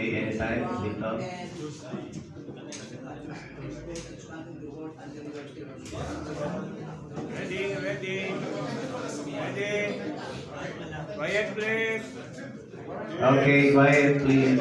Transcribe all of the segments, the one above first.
Okay, anytime, lift up. Ready. Quiet, please. Okay, quiet, please.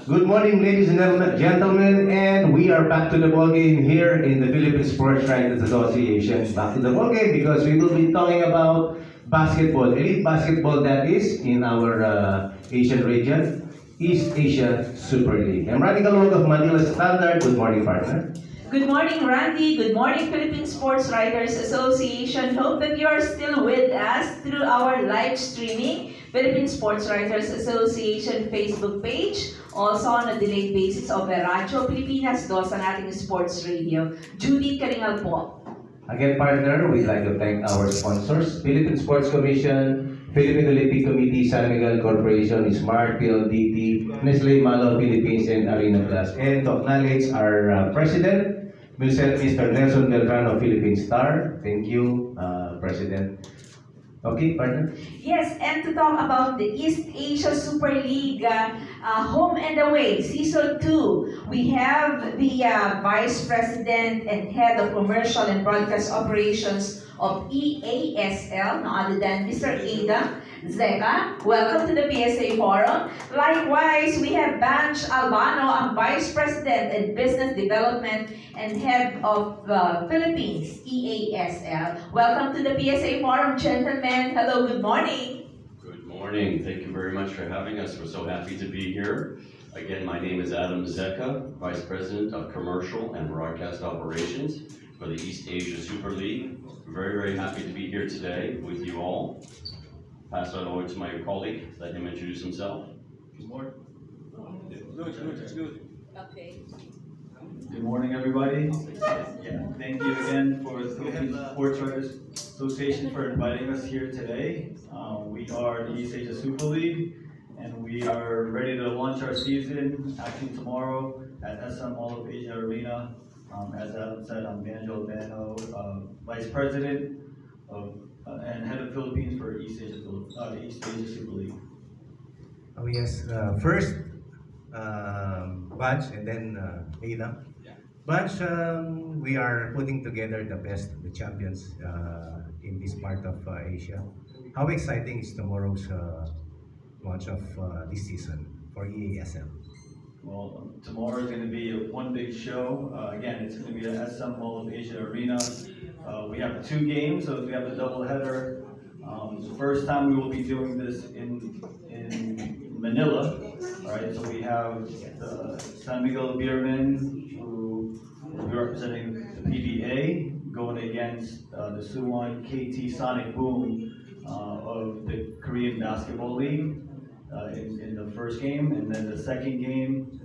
Good morning, ladies and gentlemen, and we are back to the ball game here in the Philippine Sports Writers Association. Back to the ball game because we will be talking about basketball, elite basketball that is in our Asian region, East Asia Super League. I'm Randy Calog of Manila Standard. Good morning, partner. Good morning, Randy. Good morning, Philippine Sports Writers Association. Hope that you are still with us through our live streaming Philippine Sports Writers Association Facebook page. Also on a delayed basis of Radyo Pilipinas 2 ang ating sports radio. Judy Karingal po. Again, partner, we'd like to thank our sponsors, Philippine Sports Commission, Philippine Olympic Committee, San Miguel Corporation, Smart PLDT, Nestle Malo Philippines, and Arena Plus. And to acknowledge our President, Mr. Nelson Beltrano, Philippine Star. Thank you, President. Okay, partner? Yes, and to talk about the East Asia Super League Home and Away Season 2, we have the Vice President and Head of Commercial and Broadcast Operations of EASL, no other than Mr. Adam Zeca. Welcome to the PSA Forum. Likewise, we have Banch Albano, ang Vice President and Business Development and Head of Philippines EASL. Welcome to the PSA Forum, gentlemen. Hello, good morning. Good morning. Thank you very much for having us. We're so happy to be here. Again, my name is Adam Zeca, Vice President of Commercial and Broadcast Operations for the East Asia Super League. Very, very happy to be here today with you all. Pass it over to my colleague, let him introduce himself. Good morning. Good. Okay. Good morning, everybody. Yeah, thank you again for the Philippine Sports Writers Association for inviting us here today. We are the East Asia Super League, and we are ready to launch our season actually tomorrow at SM All of Asia Arena. As Adam said, I'm Banjo Albano, Vice President of and Head of Philippines for East Asia, the East Asia Super League. Oh yes, first Bunch and then Ada. Bunch, we are putting together the best, the champions in this part of Asia. How exciting is tomorrow's launch of this season for EASL? Well, tomorrow is going to be one big show. Again, it's going to be at SM Mall of Asia Arena. We have 2 games, so we have a doubleheader. It's the first time we will be doing this in Manila. All right, so we have the San Miguel Beermen, who will be representing the PBA, going against the Suwon KT Sonic Boom of the Korean Basketball League. In the first game, and then the second game,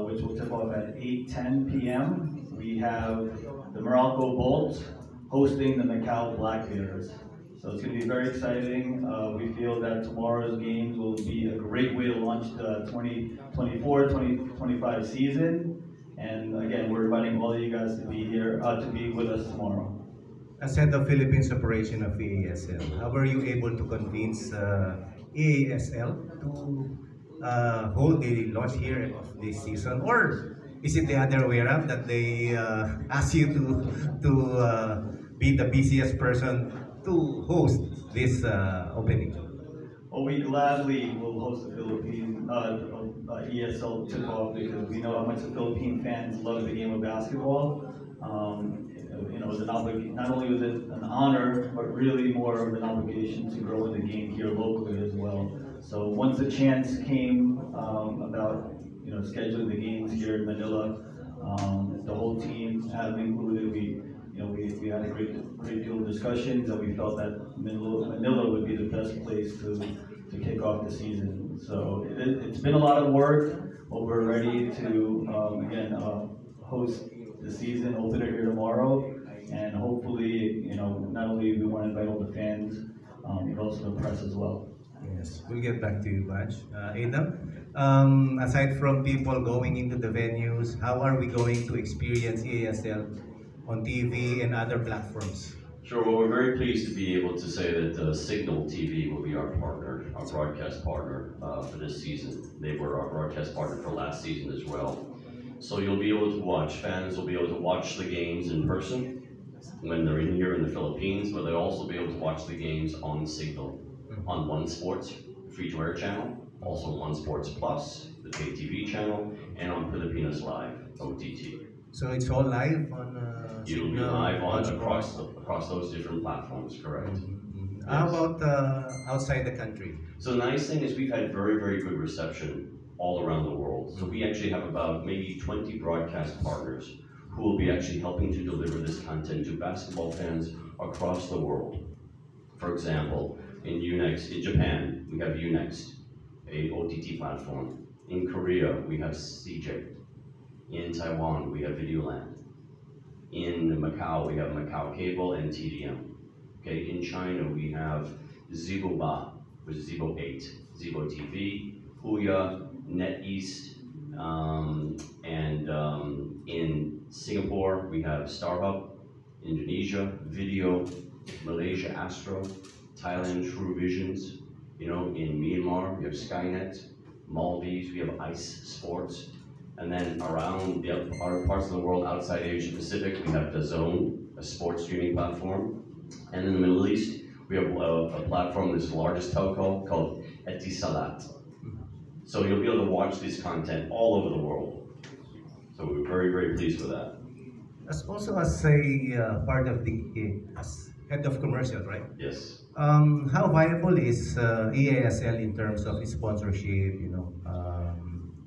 which will tip off at 8:10 p.m. We have the Meralco Bolts hosting the Macau Black Bears. So it's going to be very exciting. We feel that tomorrow's games will be a great way to launch the 2024-2025 season. And again, we're inviting all of you guys to be here, to be with us tomorrow. As head of Philippines operation of EASL, how were you able to convince EASL to hold the launch here of this season, or is it the other way around that they ask you to be the busiest person to host this opening? Well, we gladly will host the Philippine ESL tip-off because we know how much the Philippine fans love the game of basketball. You know, it was an obligation. Not only was it an honor, but really more of an obligation to grow in the game here locally as well. So once the chance came about, you know, scheduling the games here in Manila, the whole team, Adam included, we had a great deal of discussions, and we felt that Manila would be the best place to kick off the season. So it's been a lot of work, but we're ready to again host the season, open it here tomorrow, and hopefully, you know, not only we want to invite all the fans, but also the press as well. Yes, we'll get back to you, Baj. Adam, aside from people going into the venues, how are we going to experience EASL on TV and other platforms? Sure, well, we're very pleased to be able to say that Signal TV will be our partner, our broadcast partner for this season. They were our broadcast partner for last season as well. So you'll be able to watch, fans will be able to watch the games in person when they're in here in the Philippines, but they'll also be able to watch the games on Signal, on One Sports, free-to-air channel, also One Sports Plus, the pay TV channel, and on Pilipinas Live, OTT. So it's all live on It'll be Signal, live on Sports. across those different platforms, correct? Mhm. How about outside the country? So the nice thing is we've had very, very good reception all around the world. So we actually have about maybe 20 broadcast partners who will be actually helping to deliver this content to basketball fans across the world. For example, in Japan, we have Unext, a OTT platform. In Korea, we have CJ. In Taiwan, we have Videoland. In Macau, we have Macau Cable and TDM. Okay, in China, we have Zibo, which is Zibo 8, Zibo TV, Huya, NetEast, and in Singapore, we have StarHub, Indonesia, Video, Malaysia, Astro, Thailand, True Visions, in Myanmar, we have Skynet, Maldives, we have ICE Sports, and then around the other parts of the world outside Asia Pacific, we have DAZN, a sports streaming platform, and in the Middle East, we have a platform that's the largest telco called Etisalat. So you'll be able to watch this content all over the world. So we're very, very pleased with that. As also as a part of the as head of commercial, right? Yes. How viable is EASL in terms of sponsorship,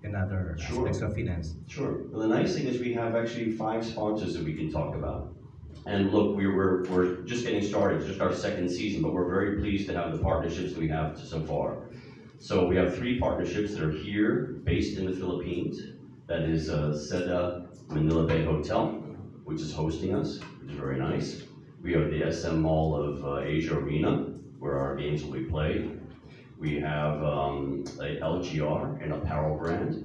and other Sure. aspects of finance? Sure. Well, the nice thing is we have actually 5 sponsors that we can talk about. And look, we're just getting started, it's just our second season, but we're very pleased to have the partnerships that we have so far. So we have 3 partnerships that are here, based in the Philippines. That is Seda Manila Bay Hotel, which is hosting us, which is very nice. We have the SM Mall of Asia Arena, where our games will be played. We have a LGR, an apparel brand,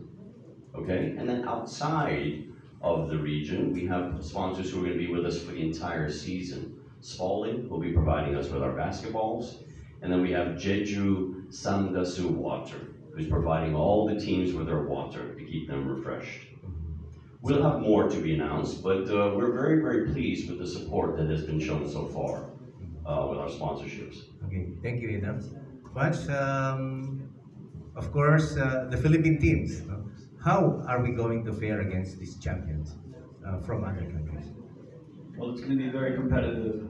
okay? And then outside of the region, we have sponsors who are going to be with us for the entire season. Spalding will be providing us with our basketballs. And then we have Jeju Sandasu Water, who's providing all the teams with their water to keep them refreshed. We'll have more to be announced, but we're very, very pleased with the support that has been shown so far with our sponsorships. Okay, thank you, Adam. But of course, the Philippine teams. How are we going to fare against these champions from other countries? Well, it's going to be very competitive.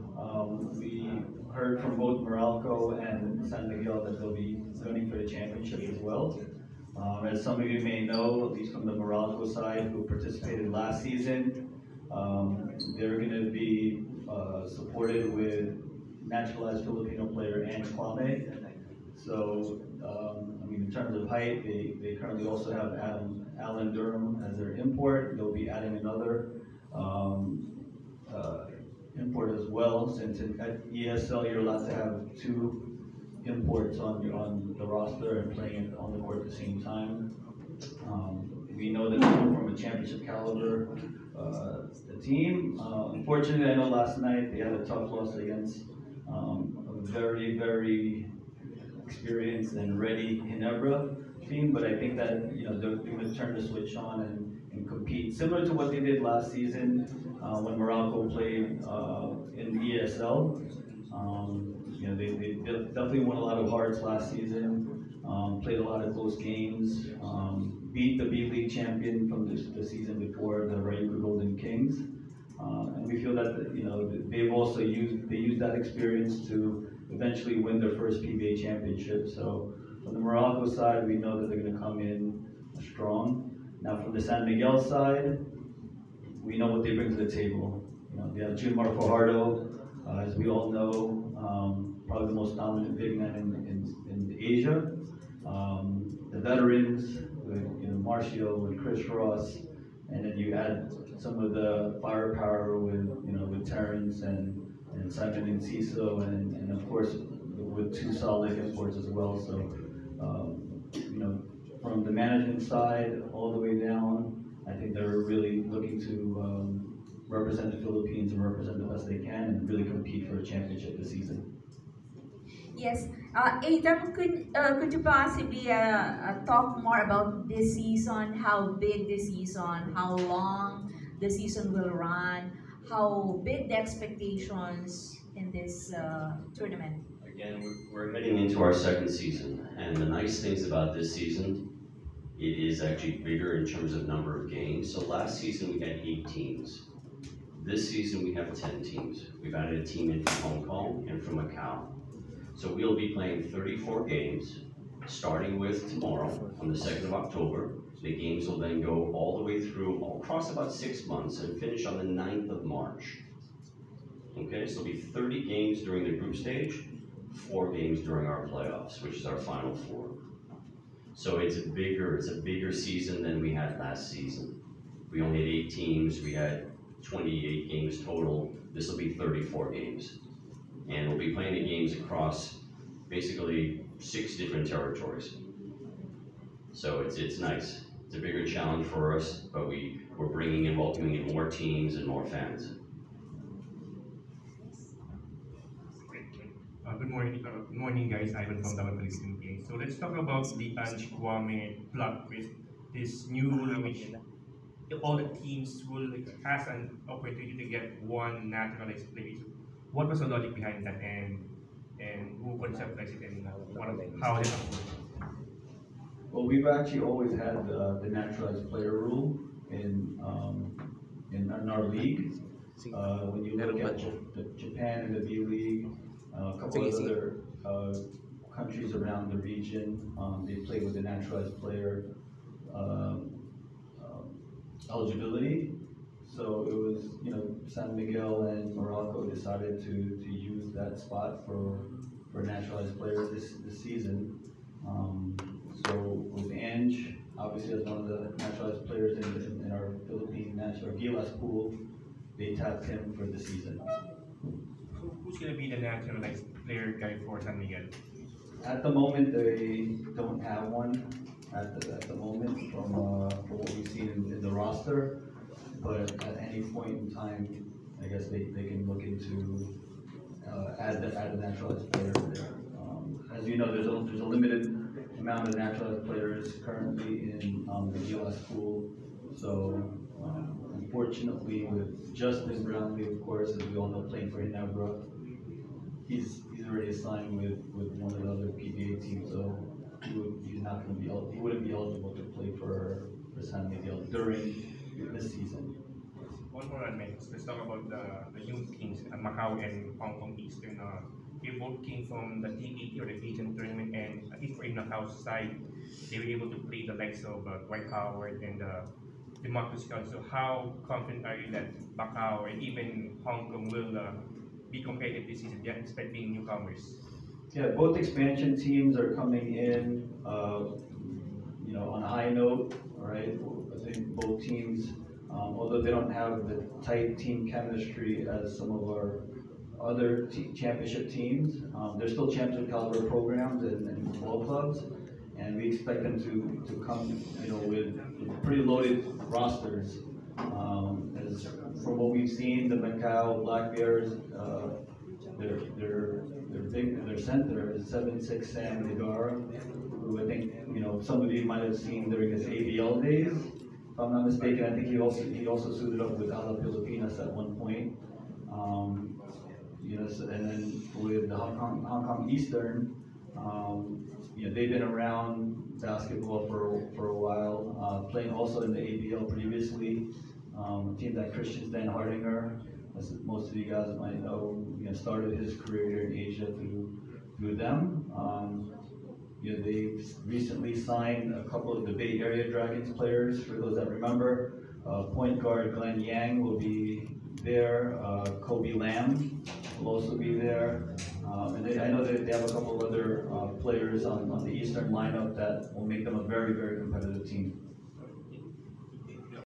We heard from both Meralco and San Miguel that they'll be running for the championship as well. As some of you may know, at least from the Meralco side, who participated last season, they're going to be supported with naturalized Filipino player Ange Kwame. So, in terms of height, they currently also have Alan Durham as their import. They'll be adding another import as well, since at ESL you're allowed to have 2 imports on the roster and playing it on the court at the same time. We know that they're from a championship caliber the team. Unfortunately, I know last night they had a tough loss against a very, very experienced and ready Ginebra team, but I think that they're going to turn the switch on and compete, similar to what they did last season when Meralco played in ESL. They definitely won a lot of hearts last season, played a lot of close games, beat the B-League champion from the season before, the Rayuka Golden Kings. And we feel that they've also used that experience to eventually win their first PBA championship. So from the Meralco side, we know that they're going to come in strong. Now from the San Miguel side, we know what they bring to the table. They have Junmar Fajardo, as we all know, probably the most dominant big man in Asia. The veterans with Marcio and Chris Ross, and then you add some of the firepower with Terrence and Simon Enciso, and of course with 2 solid imports as well. So from the management side all the way down, I think they're really looking to represent the Philippines and represent the best they can and really compete for a championship this season. Yes, Adam, could you possibly talk more about this season? How big this season? How long the season will run? How big the expectations in this tournament? Again, we're heading into our second season, and the nice things about this season, it is actually bigger in terms of number of games. So last season we had 8 teams. This season we have 10 teams. We've added a team in from Hong Kong and from Macau. So we'll be playing 34 games, starting with tomorrow on the 2nd of October. The games will then go all the way through, all across about 6 months and finish on the 9th of March. Okay, so it'll be 30 games during the group stage, 4 games during our playoffs, which is our final 4. So it's a bigger season than we had last season. We only had 8 teams, we had 28 games total. This will be 34 games. And we'll be playing the games across basically 6 different territories. So it's nice. It's a bigger challenge for us, but we're bringing and welcoming in more teams and more fans. Good morning, guys. Ivan from Davao Philippine Kings. So let's talk about the Ange Kwame plot twist. This new rule in which all the teams will has an opportunity to get one naturalized player. What was the logic behind that, and who conceptualized it, and how did it work? Well, we've actually always had the naturalized player rule in our league. When you look at Japan and the B League, a couple of other countries around the region, they play with the naturalized player eligibility. So it was, San Miguel and Morocco decided to use that spot for naturalized players this season. So with Ange, obviously as one of the naturalized players in our Philippine national Gilas pool, they tapped him for the season. Who's going to be the naturalized player guy for San Miguel? At the moment, they don't have one. At the moment, from what we've seen in the roster, but at any point in time, I guess they can look into add a naturalized player there. As you know, there's a limited amount of naturalized players currently in the Gilas pool. So unfortunately, with Justin Brownlee, of course, as we all know, playing for Ginebra, he's already assigned with one of the other PBA teams, so he wouldn't be eligible to play for San Miguel during this season. One more on Mex. Let's talk about the youth teams, Macau and Hong Kong Eastern. They both came from the T80 or the Asian tournament, and at least for Macau's side, they were able to play the likes of Dwight Howard and DeMarcus Cousins. So how confident are you that Macau and even Hong Kong will be competitive this season? They're expecting newcomers. Yeah, both expansion teams are coming in, on a high note. All right, I think both teams, although they don't have the tight team chemistry as some of our other championship teams, they're still championship caliber programs and ball clubs, and we expect them to come, with pretty loaded rosters. As from what we've seen, the Macau Black Bears, their center is 7'6" Sam Nagara, who I think some of you might have seen during his ABL days. If I'm not mistaken, I think he also suited up with Ala Pilipinas at one point. And then with the Hong Kong Eastern, they've been around basketball for a while, playing also in the ABL previously. A team that Christian Stan Hardinger, as most of you guys might know, started his career here in Asia through them. They've recently signed a couple of the Bay Area Dragons players. For those that remember, point guard Glenn Yang will be there. Kobe Lamb will also be there. And I know that they have a couple of other players on the Eastern lineup that will make them a very, very competitive team.